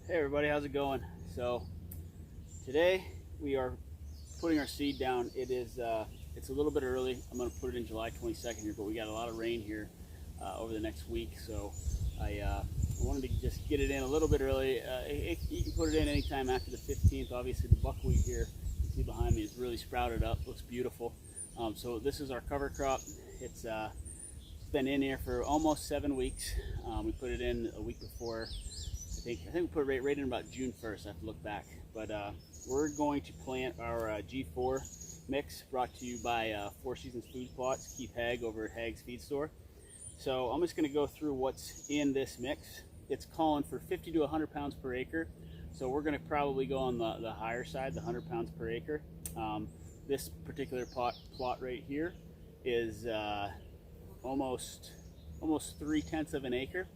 Hey everybody, how's it going? So today we are putting our seed down. It's a little bit early. I'm going to put it in July 22nd here, but we got a lot of rain here over the next week, so I wanted to just get it in a little bit early. You can put it in anytime after the 15th. Obviously the buckwheat here, you can see behind me, is really sprouted up, looks beautiful. So this is our cover crop. It's been in here for almost 7 weeks. We put it in a week before. I think we put it right in about June 1st. I have to look back, but we're going to plant our G4 mix, brought to you by Four Seasons Food Plots, Keith Hag over at Hag's Feed Store. So I'm just going to go through what's in this mix. It's calling for 50 to 100 pounds per acre, so we're going to probably go on the higher side, the 100 pounds per acre. This particular plot right here is almost 3/10 of an acre.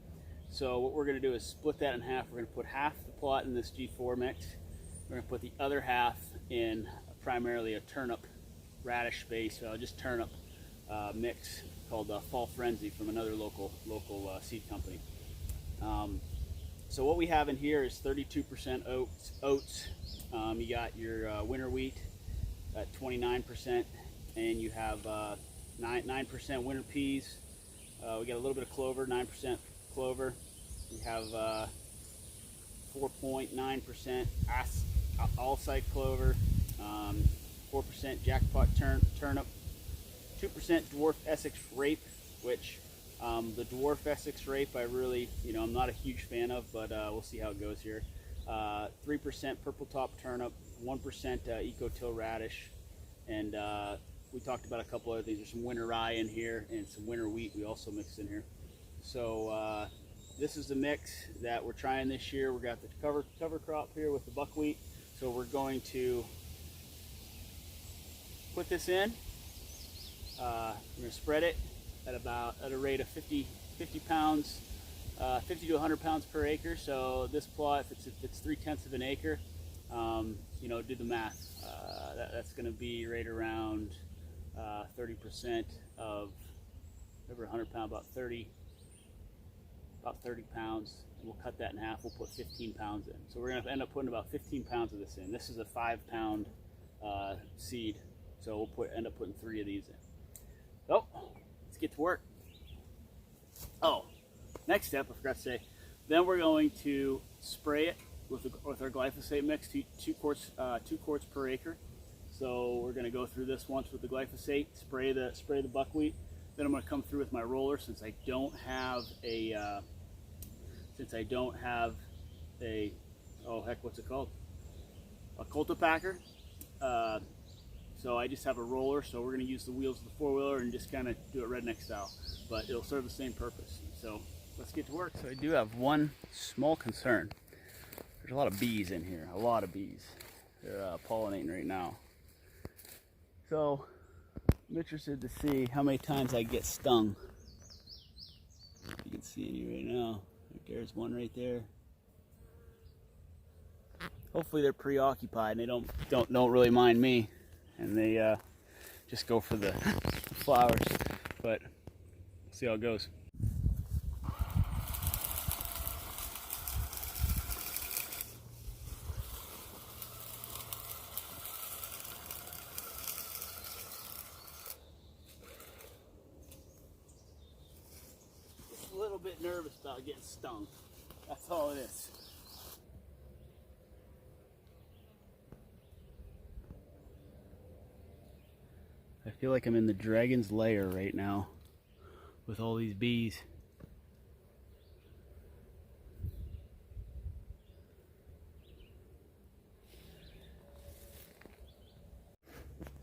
So what we're going to do is split that in half. We're going to put half the plot in this G4 mix. We're going to put the other half in primarily a turnip radish space, just turnip mix called Fall Frenzy from another local seed company. So what we have in here is 32% oats. You got your winter wheat at 29%, and you have 9% winter peas. We got a little bit of clover, 9% clover. We have 4.9% all-site clover, 4% jackpot turnip, 2% dwarf Essex rape, which the dwarf Essex rape I'm not a huge fan of, but we'll see how it goes here. 3% purple top turnip, 1% eco-till radish, and we talked about a couple other things. There's some winter rye in here and some winter wheat we also mixed in here. So this is the mix that we're trying this year. We got the cover crop here with the buckwheat. So we're going to put this in. We're going to spread it at a rate of 50 pounds, 50 to 100 pounds per acre. So this plot, if it's 3/10 of an acre, do the math. That's going to be right around 30% of over 100 pounds, about 30 pounds. We'll cut that in half. We'll put 15 pounds in. So we're going to end up putting about 15 pounds of this in. This is a 5-pound seed, so we'll end up putting 3 of these in. So let's get to work. Oh, next step, I forgot to say, then we're going to spray it with our glyphosate mix, 2 quarts per acre. So we're going to go through this once with the glyphosate, spray the buckwheat. Then I'm going to come through with my roller, since I don't have a what's it called? A cultipacker. So I just have a roller. So we're going to use the wheels of the 4-wheeler and just kind of do it redneck style, but it'll serve the same purpose. So let's get to work. So I do have one small concern. There's a lot of bees in here. A lot of bees. They're pollinating right now. So I'm interested to see how many times I get stung. You can see any right now. There's one right there. Hopefully they're preoccupied and they don't really mind me, and they just go for the flowers. But we'll see how it goes. A little bit nervous about getting stung. That's all it is. I feel like I'm in the dragon's lair right now with all these bees.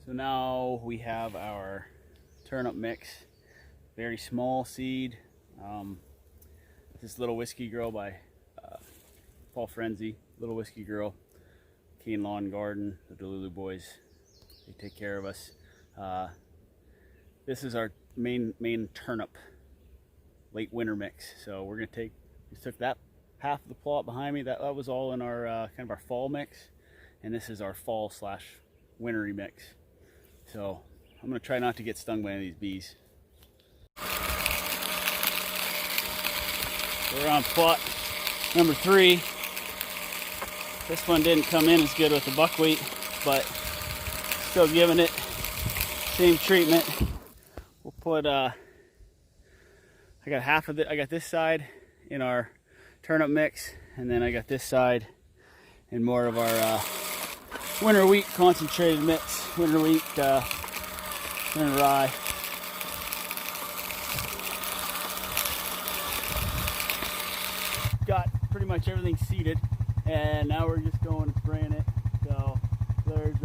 So now we have our turnip mix. Very small seed. This Little Whiskey Girl by Fall Frenzy. Little Whiskey Girl, Keen Lawn Garden, the Delulu boys. They take care of us. This is our main turnip late winter mix. So we're gonna just took that half of the plot behind me. That was all in our kind of our fall mix, and this is our fall / wintry mix. So I'm gonna try not to get stung by any of these bees. We're on plot number 3. This one didn't come in as good with the buckwheat, but still giving it same treatment. We'll put I got half of it. I got this side in our turnip mix, and then I got this side in more of our winter wheat concentrated mix. Winter wheat, winter rye. Got pretty much everything seeded, and now we're just going and spraying it. So there's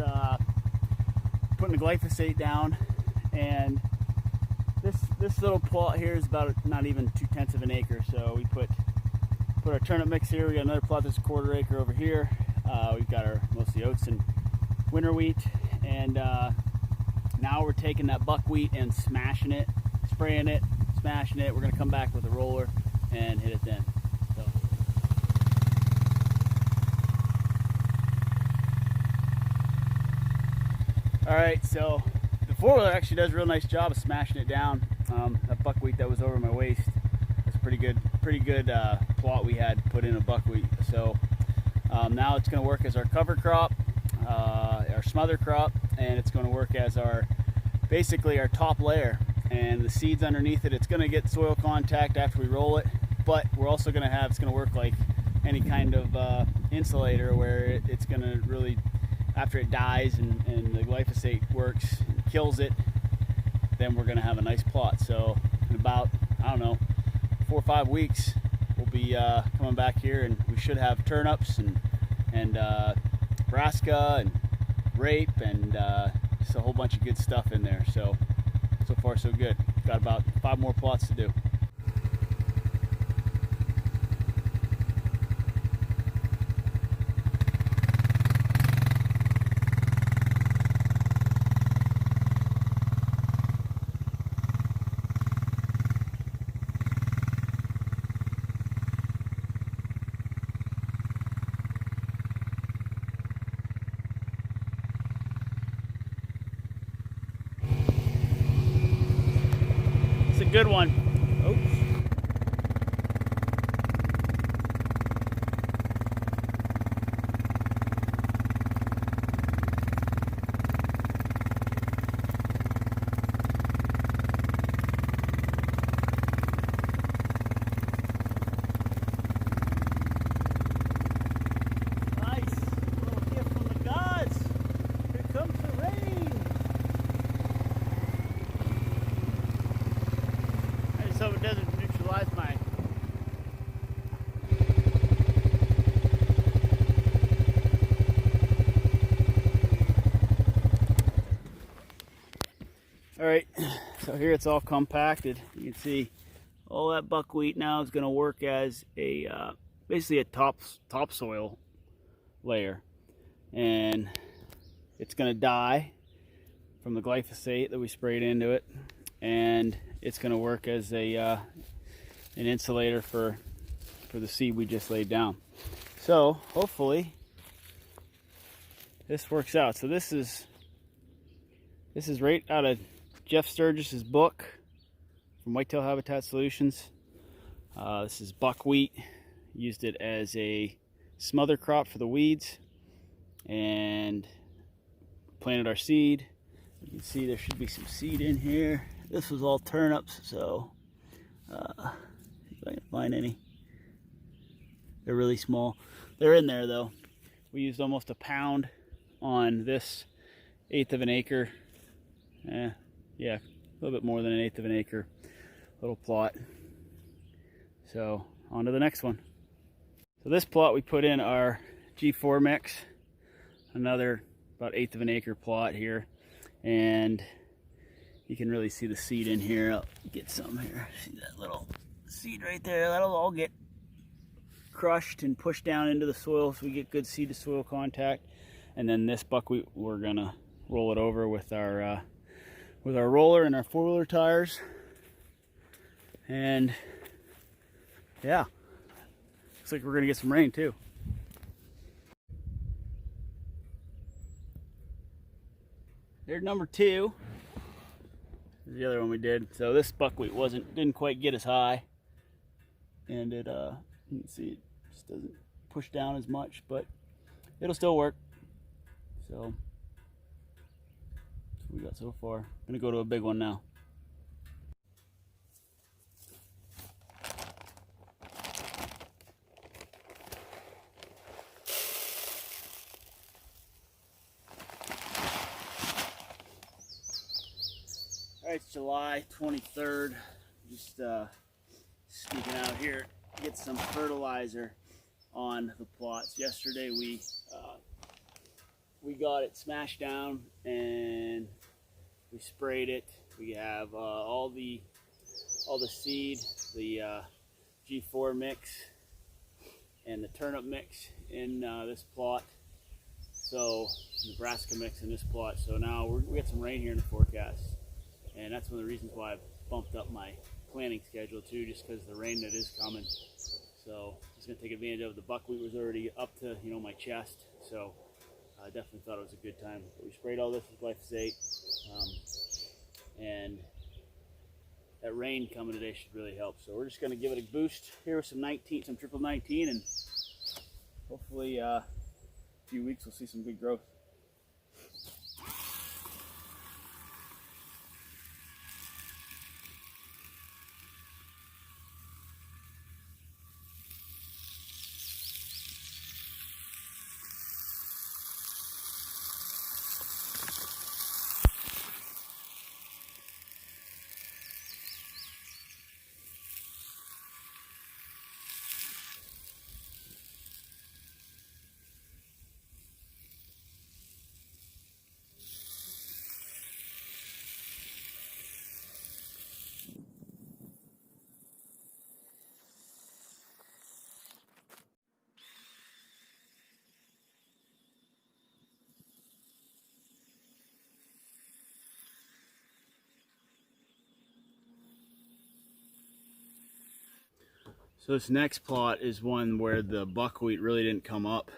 putting the glyphosate down, and this little plot here is about not even 2/10 of an acre. So we put our turnip mix here. We got another plot that's 1/4 acre over here. We've got our mostly oats and winter wheat, and now we're taking that buckwheat and smashing it, spraying it, smashing it. We're gonna come back with a roller and hit it then. So. All right, so the 4-wheeler actually does a real nice job of smashing it down. That buckwheat that was over my waist was pretty good plot we had put in a buckwheat. So now it's going to work as our cover crop, our smother crop, and it's going to work as our basically our top layer. And the seeds underneath it, it's going to get soil contact after we roll it, but we're also going to have, it's going to work like any kind of insulator, where it's going to really, after it dies and the glyphosate works and kills it, then we're going to have a nice plot. So in about, I don't know, 4 or 5 weeks, we'll be coming back here, and we should have turnips and brassica and rape and just a whole bunch of good stuff in there. So far so good. Got about 5 more plots to do. Good one. Oops. Nice. Little gift from the gods. Here comes the rain. So it doesn't neutralize mine. All right, so here it's all compacted. You can see all that buckwheat now is going to work as a basically a topsoil layer, and it's going to die from the glyphosate that we sprayed into it, and it's going to work as a an insulator for the seed we just laid down. So hopefully this works out. So this is right out of Jeff Sturgis's book from Whitetail Habitat Solutions. This is buckwheat. Used it as a smother crop for the weeds, and planted our seed. You can see there should be some seed in here. This was all turnips, so see if I can find any. They're really small. They're in there though. We used almost a pound on this 1/8 of an acre. Yeah, a little bit more than 1/8 of an acre little plot. So on to the next one. So this plot we put in our G4 mix, another about 1/8 of an acre plot here, and you can really see the seed in here. I'll get some here. See that little seed right there? That'll all get crushed and pushed down into the soil so we get good seed to soil contact. And then this buckwheat, we're gonna roll it over with our roller and our 4-wheeler tires. And yeah, looks like we're gonna get some rain too. There's number 2. There's the other one we did. So this buckwheat didn't quite get as high, and it you can see it just doesn't push down as much, but it'll still work. So that's what we got so far. I'm gonna go to a big one now. Alright, it's July 23rd. Just sneaking out here to get some fertilizer on the plots. Yesterday we got it smashed down and we sprayed it. We have all the seed, the G4 mix and the turnip mix in this plot. So Nebraska mix in this plot. So now we got some rain here in the forecast, and that's one of the reasons why I've bumped up my planting schedule too, just because the rain that is coming. So I was gonna take advantage of it. The buckwheat was already up to my chest, so I definitely thought it was a good time. But we sprayed all this with glyphosate, and that rain coming today should really help. So we're just gonna give it a boost here with some triple 19, and hopefully a few weeks we'll see some good growth. So this next plot is one where the buckwheat really didn't come up,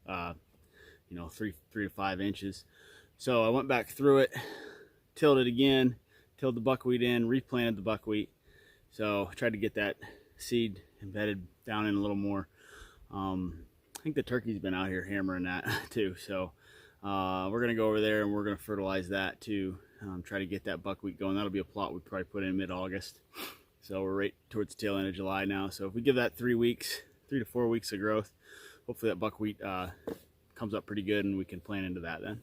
3 to 5 inches. So I went back through it, tilled it again, tilled the buckwheat in, replanted the buckwheat. So I tried to get that seed embedded down in a little more. I think the turkey's been out here hammering that too. So we're gonna go over there and we're gonna fertilize that too. Try to get that buckwheat going. That'll be a plot we probably put in mid-August. So we're right towards the tail end of July now. So if we give that 3 to 4 weeks of growth, hopefully that buckwheat comes up pretty good and we can plant into that then.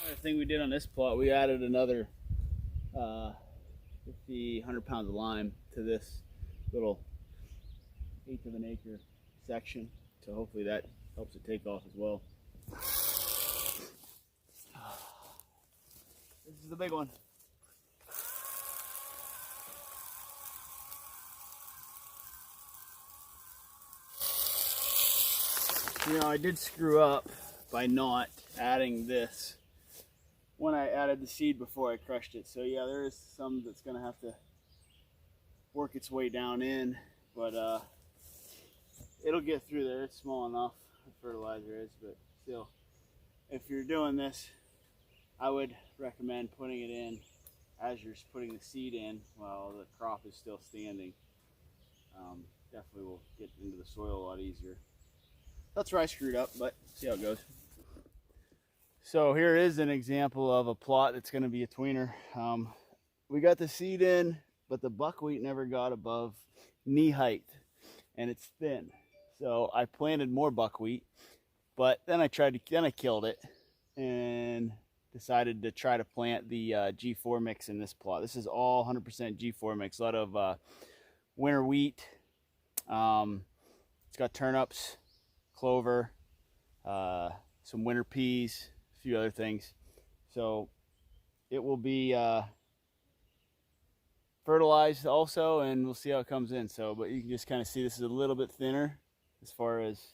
Another thing we did on this plot, we added another 100 pounds of lime to this little 1/8 of an acre section, so hopefully that helps it take off as well. This is the big one. I did screw up by not adding this when I added the seed before I crushed it. So yeah, there is some that's gonna have to work its way down in, but it'll get through there. It's small enough, the fertilizer is, but still, if you're doing this, I would recommend putting it in as you're putting the seed in while the crop is still standing. Definitely will get into the soil a lot easier. That's where I screwed up, but see how it goes. So here is an example of a plot that's going to be a tweener. We got the seed in, but the buckwheat never got above knee height, and it's thin. So I planted more buckwheat, but then I killed it and decided to try to plant the G4 mix in this plot. This is all 100% G4 mix. A lot of winter wheat. It's got turnips, clover, some winter peas, a few other things. So it will be fertilized also, and we'll see how it comes in. So, but you can just kind of see this is a little bit thinner as far as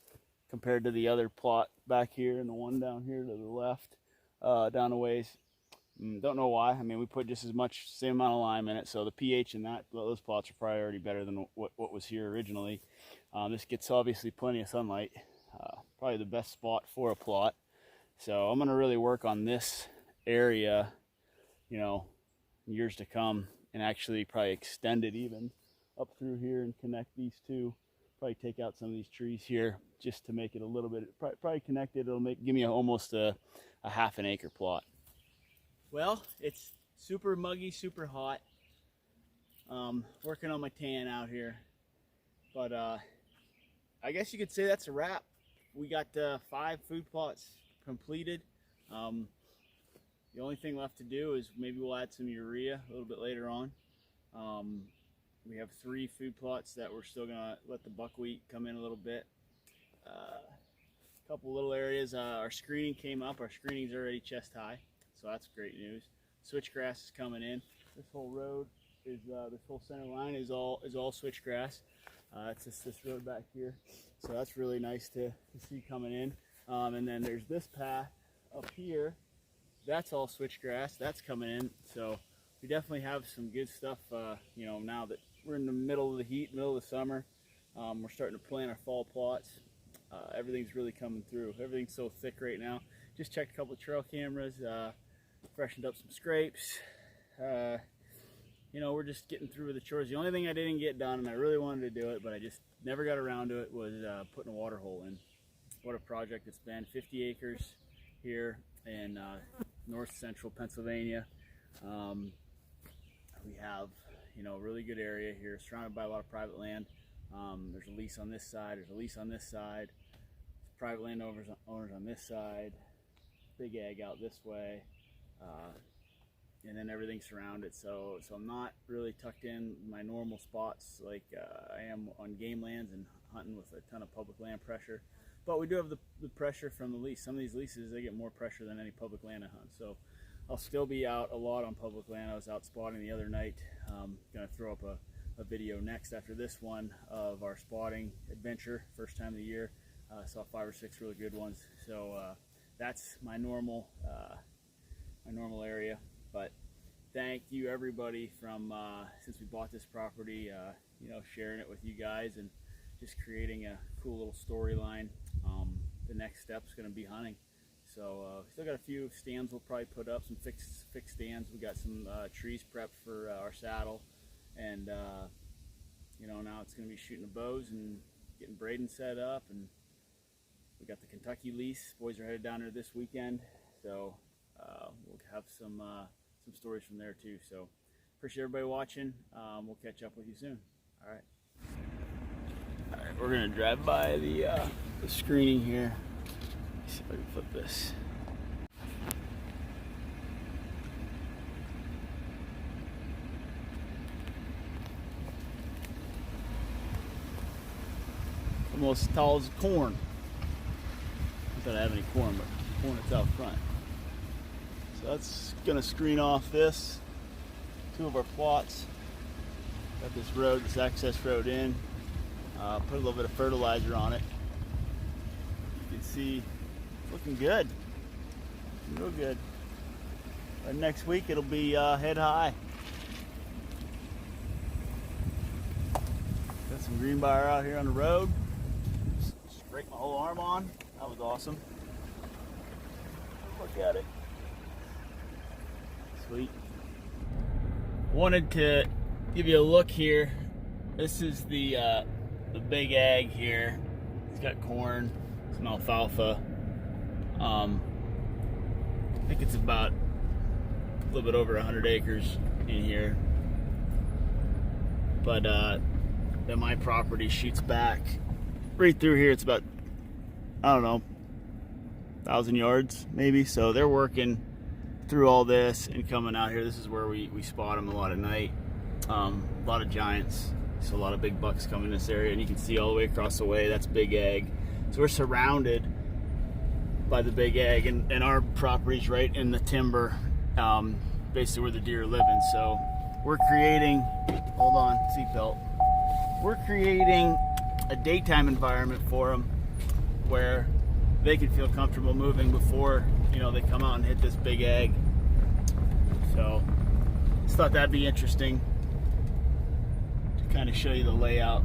compared to the other plot back here and the one down here to the left, down a ways. Don't know why. I mean, we put just as much, same amount of lime in it, so the pH in those plots are probably already better than what was here originally. This gets obviously plenty of sunlight. Probably the best spot for a plot. So I'm gonna really work on this area, you know, years to come, and actually probably extend it even up through here and connect these two. Probably take out some of these trees here just to make it a little bit, probably connected. It'll give me almost a half an acre plot. Well, it's super muggy, super hot. Working on my tan out here, but I guess you could say that's a wrap. We got 5 food plots completed. The only thing left to do is maybe we'll add some urea a little bit later on. We have 3 food plots that we're still gonna let the buckwheat come in a little bit. A couple little areas. Our screening came up. Our screening's already chest high, so that's great news. Switchgrass is coming in. This whole road is this whole center line is all switchgrass. It's just this road back here, so that's really nice to see coming in. And then there's this path up here. That's all switchgrass. That's coming in. So we definitely have some good stuff. You know, now that we're in the middle of the heat, middle of the summer, we're starting to plant our fall plots. Everything's really coming through. Everything's so thick right now. Just checked a couple of trail cameras, freshened up some scrapes. You know, we're just getting through the chores. The only thing I didn't get done, and I really wanted to do it, but I just never got around to it, was putting a water hole in. What a project it's been. 50 acres here in north central Pennsylvania. We have, you know, a really good area here, surrounded by a lot of private land. There's a lease on this side, there's a lease on this side, private land owners on this side, big ag out this way, and then everything surrounded. So I'm not really tucked in my normal spots like I am on game lands and hunting with a ton of public land pressure. But we do have the pressure from the lease. Some of these leases, they get more pressure than any public land I hunt. So I'll still be out a lot on public land. I was out spotting the other night. Gonna throw up a video next after this one of our spotting adventure, first time of the year. Saw 5 or 6 really good ones. So that's my normal area. But thank you everybody from since we bought this property, you know, sharing it with you guys and just creating a cool little storyline. The next step's going to be hunting. So still got a few stands we'll probably put up, some fixed stands. We got some trees prepped for our saddle, and you know, now it's going to be shooting the bows and getting braiding set up. And we got the Kentucky lease. Boys are headed down there this weekend, so we'll have some stories from there too. So appreciate everybody watching. We'll catch up with you soon. All right. We're gonna drive by the screening here. Let's see if I can flip this. Almost as tall as corn. Not that I have any corn, but corn that's out front. So that's gonna screen off this. 2 of our plots. Got this road, this access road in. Put a little bit of fertilizer on it. You can see it's looking good. Real good. By next week it'll be head high. Got some greenbrier out here on the road. Scraped my whole arm on. That was awesome. Look at it. Sweet. Wanted to give you a look here. This is the big ag here. It's got corn, some alfalfa. I think it's about a little bit over 100 acres in here. But then my property shoots back right through here. It's about, I don't know, 1,000 yards maybe. So they're working through all this and coming out here. This is where we spot them a lot at night. A lot of giants. So a lot of big bucks come in this area, and you can see all the way across the way, that's big ag. So we're surrounded by the big ag, and our property's right in the timber, basically where the deer are living. So we're creating, hold on, seatbelt. We're creating a daytime environment for them where they can feel comfortable moving before, you know, they come out and hit this big ag. So just thought that'd be interesting. Kind of show you the layout.